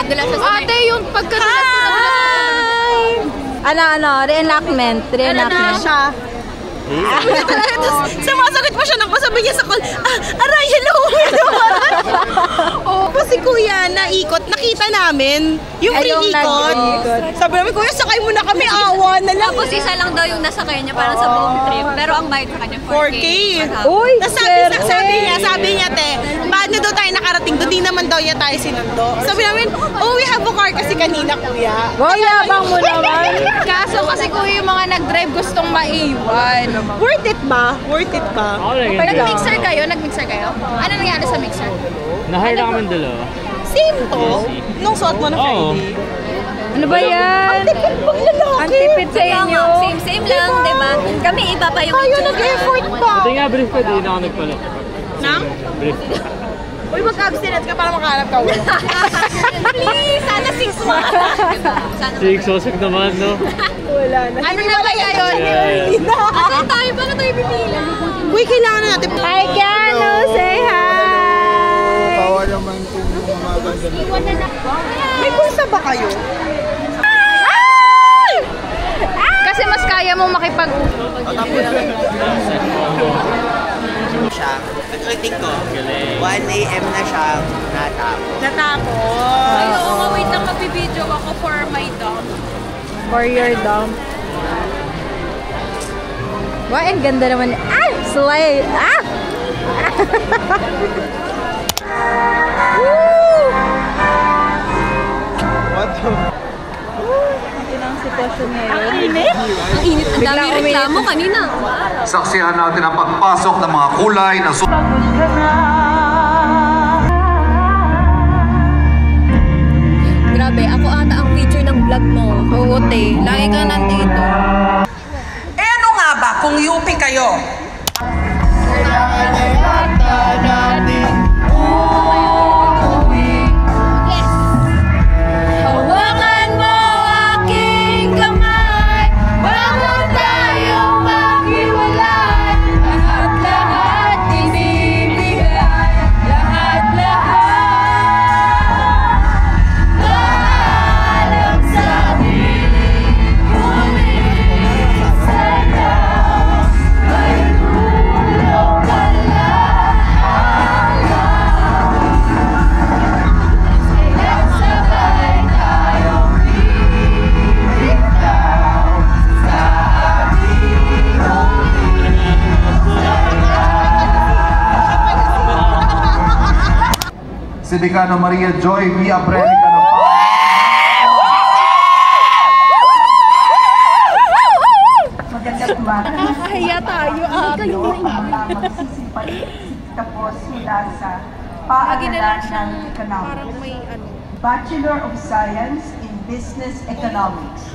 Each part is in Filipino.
nagdala siya sa Ate, yung pagkadulas ko na reenactment. Reenactment. siya. Sumasagot pa siya ng pasabi niya sa call. Aray, hello. Si Kuya, naikot. Nakita namin yung free ikot. Sabi namin, Kuya, sakay muna kami. Awa na lang. Tapos isa lang daw yung nasakay niya para sa buong trip. Pero ang bayad sa kanya, 4K. Uy, sabi niya, te, paano daw tayo nakarating doon? Di naman daw niya tayo sinundo. Sabi namin, we have a car kasi kanina, Kuya. yabang mo naman. Kaso kasi Kuya, yung mga nag-drive gustong maiwan. Worth it ba? Worth it ba? Nag-mixer kayo? Ano nangyari sa mixer? Na-hire na kami dalawa. Same to? Nung suot mo na Friday. Ano ba yan? Ang tipid sa inyo. Same lang, di ba? Kami iba pa yung Tayo nag-effort pa. Ito nga, brief pa din ako nagpala. Nang? Brief. Uy, mag-abstinence ka para makahanap ka ulit. Please, sana 6 months. Sosok naman, no? Wala na. Ano na ba yun? Asan tayo? Bakit tayo pipila? Uy, kailangan na natin. Hi, Keanu! Say hi! Bawal naman kung mga ganda. May pulsa ba kayo? Kasi mas kaya mo makipag... siya. Pag-rating ko, 1 AM na siya natapos. Natapos. Ay, oo, wait lang, magbibideo ako for my dog. For your dump. Wow, ang ganda naman. Slay! What the? Ito ang sitwasyon ngayon. Ang init. Ang dami reklamo kanina. Saksihan natin ang pagpasok ng mga kulay na Grabe, ako ata ang feature ng vlog mo. Oo, te. Lagi ka nandito. Ano nga ba kung UP kayo? Hawakan mo aking kamay bago tayo maghiwalay. Lahat-lahat ibibigay, lahat-lahat. Paalam sabi, humingi sa'yo, may tulong ka lang. Kaya sabay tayong bibitaw sa ating si Decano Maria Joy V. Abrenica ng Nakakahiya tayo. Tapos mula sa paaralan ng economics. Bachelor of Science in Business Economics.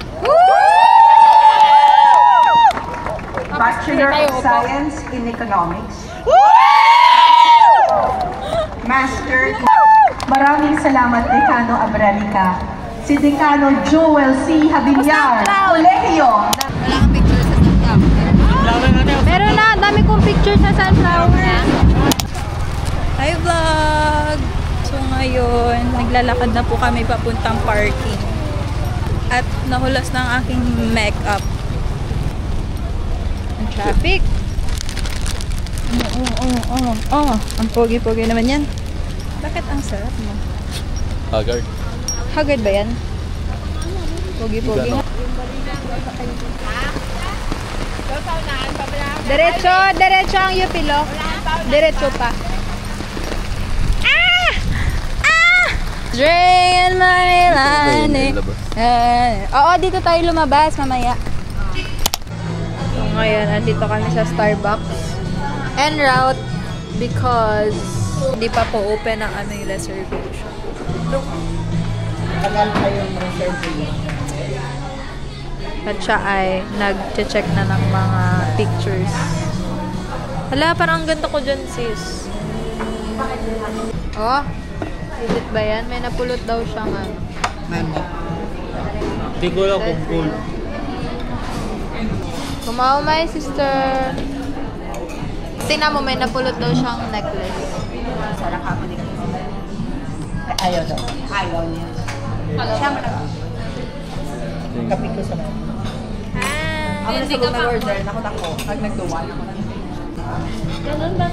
Bachelor of Science in Economics. Master. Maraming salamat, Decano Abrenica. Si Decano Joel C. Habinyar, Colegio. Wala kang picture sa sunflower. Meron na, dami kong picture sa sunflower. Hi vlog! So ngayon, naglalakad na po kami papuntang parking. At nahulas na ang aking makeup. Ang traffic. Ang pogi-pogi naman yan. Bakit ang sarap mo? Haggard. Haggard ba yan? Pogi-pogi nga. Diretso ang Yupilo. Diretso pa. Drain Manila. Oo, dito tayo lumabas mamaya. So ngayon, andito kami sa Starbucks. En route because hindi pa po open ang aming reservation. Tagal pa yung reservation. At siya ay nag-check na ng mga pictures. Hala, parang ang ganda ko dyan, sis. Oh, legit ba yan? May napulot daw siyang ano. Hindi ko lang kung cool. Kumawamay, sister. Tingnan mo, may napulot daw siyang necklace. Ayaw daw. Ayaw niya. Kapit ko sa mga. Ako na sa mag-order, ako. Pag nagduwan ako na. Ganun ba?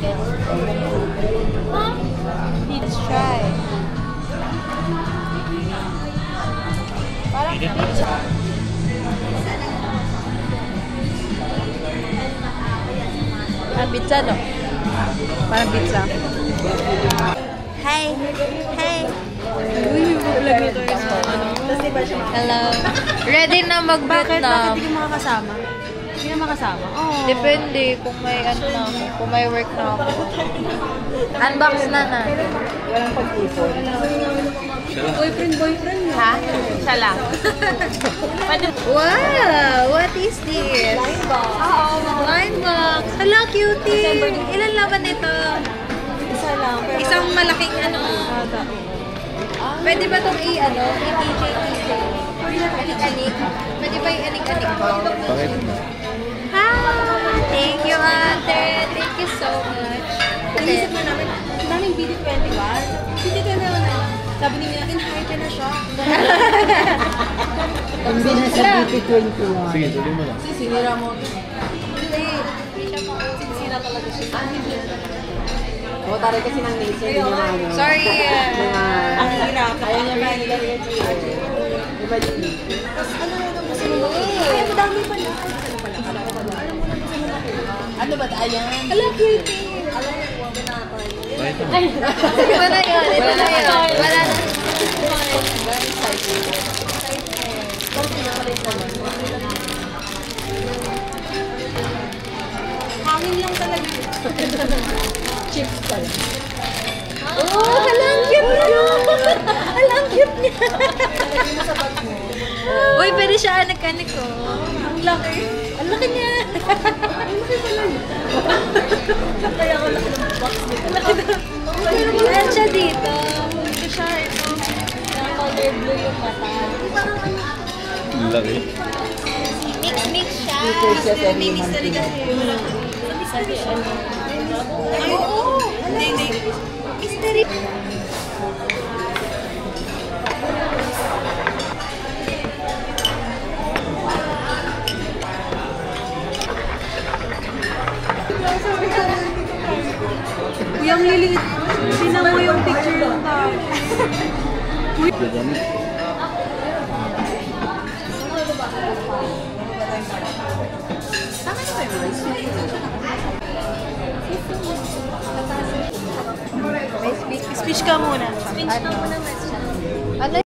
Let's try. Parang pizza. Parang pizza, no? Parang pizza. Hi! Hi! Hello. Ready na mag-Vietnam. Bakit hindi ka makakasama? Hindi na makasama? Oh. Depende kung may ano na ako, kung may work na ako. Unbox na natin. Walang pag-ipon. Boyfriend ha? Siya lang. Wow! What is this? Line box. Line box. Hello, cutie! Ilan laman ito? Isa lang. Isang malaking ano. Pwede ba itong i-ano? I-DJ? Anik-anik? Pwede ba i-anik-anik ko? Bakit? Hi! Thank you, ate! Thank you so much. Naisip na namin, daming BD21. BD21 na. Sabi ni natin, hire ka na siya. Hindi na sa BP21. Sige, tuloy mo na. Sinira mo. Hindi. Hindi siya mauwi. Sinisira talaga siya. O, taray kasi ng laser. Sorry. Ang hirap. Ayaw niya rin nilagay siya. Diba yun? Ay, ang dami pala. Ano ba? Ayan. Ala, cutie. Bakit mo? Iba na yun. Ito na yun. Wala na. Hangin lang talaga. Chips pala. Oh, halang cute niya. Halang cute niya. Uy, pwede siya anak-anak ko. Ang laki. Ang laki niya. Kaya ako laki ng box nito. Meron siya dito. Ito siya, ito. Yung color blue yung mata. Laki. Mix siya. May mystery kasi. Mystery siya. Ay, oo. Hindi. Mystery. Yung liliit. Tingnan mo yung picture ng tao. May speak. Speech ka muna. Speech ka muna, Mas.